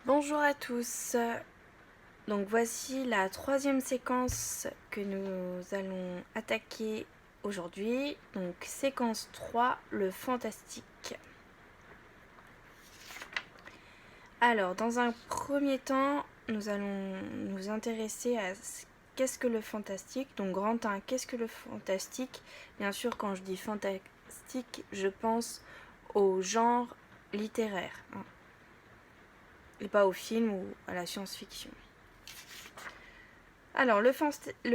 Bonjour à tous, donc voici la troisième séquence que nous allons attaquer aujourd'hui, donc séquence 3, le fantastique. Alors dans un premier temps, nous allons nous intéresser à qu'est-ce que le fantastique, donc grand 1, qu'est-ce que le fantastique. Bien sûr quand je dis fantastique, je pense au genre littéraire, et pas au film ou à la science-fiction. Alors, le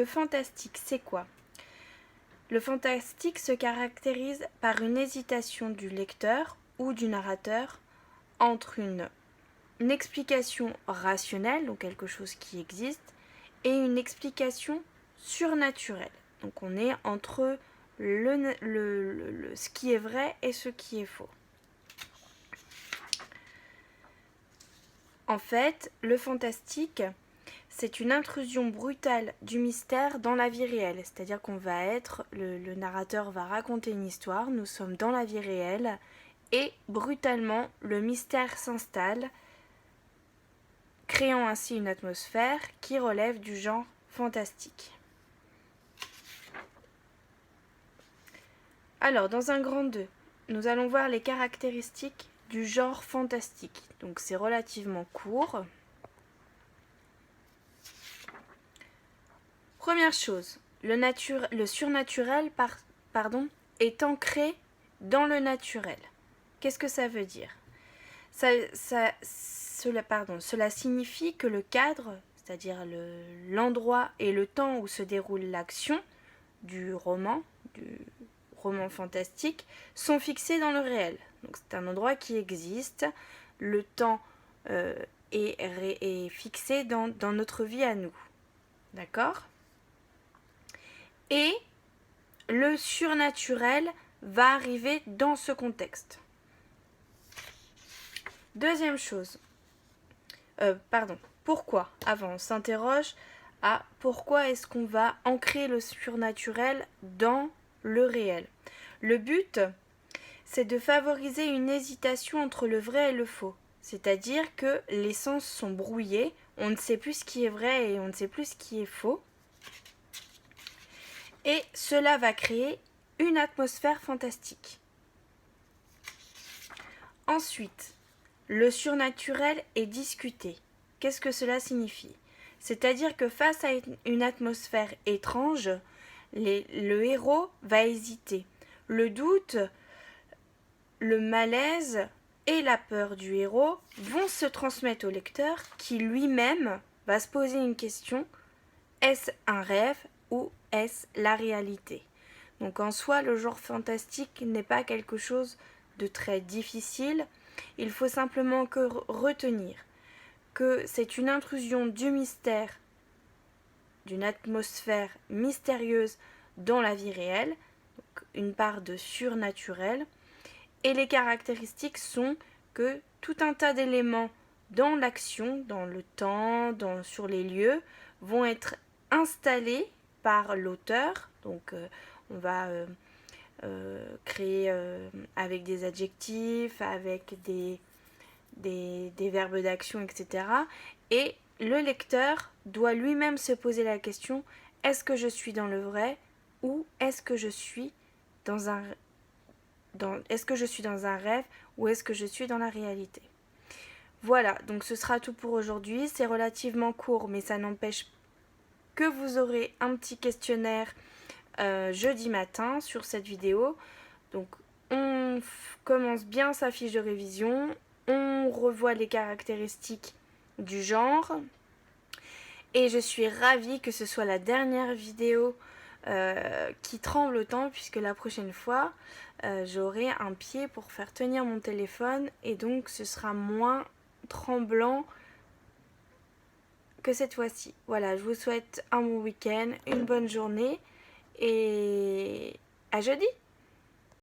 fantastique, c'est quoi? Le fantastique se caractérise par une hésitation du lecteur ou du narrateur entre une explication rationnelle, donc quelque chose qui existe, et une explication surnaturelle. Donc on est entre ce qui est vrai et ce qui est faux. En fait, le fantastique, c'est une intrusion brutale du mystère dans la vie réelle. C'est-à-dire qu'on va être, le narrateur va raconter une histoire, nous sommes dans la vie réelle, et brutalement, le mystère s'installe, créant ainsi une atmosphère qui relève du genre fantastique. Alors, dans un grand 2, nous allons voir les caractéristiques du genre fantastique. Donc c'est relativement court. Première chose, le surnaturel est ancré dans le naturel. Qu'est-ce que ça veut dire? Cela signifie que le cadre, c'est-à-dire l'endroit et le temps où se déroule l'action du roman fantastique, sont fixés dans le réel. Donc c'est un endroit qui existe, le temps est fixé dans notre vie à nous. D'accord ? Et le surnaturel va arriver dans ce contexte. Deuxième chose. Pourquoi ? Avant, on s'interroge à pourquoi est-ce qu'on va ancrer le surnaturel dans le réel. Le but, c'est de favoriser une hésitation entre le vrai et le faux. C'est-à-dire que les sens sont brouillés, on ne sait plus ce qui est vrai et on ne sait plus ce qui est faux. Et cela va créer une atmosphère fantastique. Ensuite, le surnaturel est discuté. Qu'est-ce que cela signifie? C'est-à-dire que face à une atmosphère étrange, le héros va hésiter. Le doute, le malaise et la peur du héros vont se transmettre au lecteur qui lui-même va se poser une question: est-ce un rêve ou est-ce la réalité? Donc en soi, le genre fantastique n'est pas quelque chose de très difficile. Il faut simplement retenir que c'est une intrusion du mystère, d'une atmosphère mystérieuse dans la vie réelle, donc une part de surnaturel. Et les caractéristiques sont que tout un tas d'éléments dans l'action, dans le temps, sur les lieux, vont être installés par l'auteur. Donc on va créer avec des adjectifs, avec des verbes d'action, etc. Et le lecteur doit lui-même se poser la question: est-ce que je suis dans le vrai ou est-ce que je suis dans un rêve ou est-ce que je suis dans la réalité? Voilà, donc ce sera tout pour aujourd'hui. C'est relativement court, mais ça n'empêche que vous aurez un petit questionnaire jeudi matin sur cette vidéo. Donc on commence bien sa fiche de révision, on revoit les caractéristiques du genre, et je suis ravie que ce soit la dernière vidéo qui tremble autant, puisque la prochaine fois j'aurai un pied pour faire tenir mon téléphone et donc ce sera moins tremblant que cette fois-ci. Voilà, je vous souhaite un bon week-end, une bonne journée et à jeudi!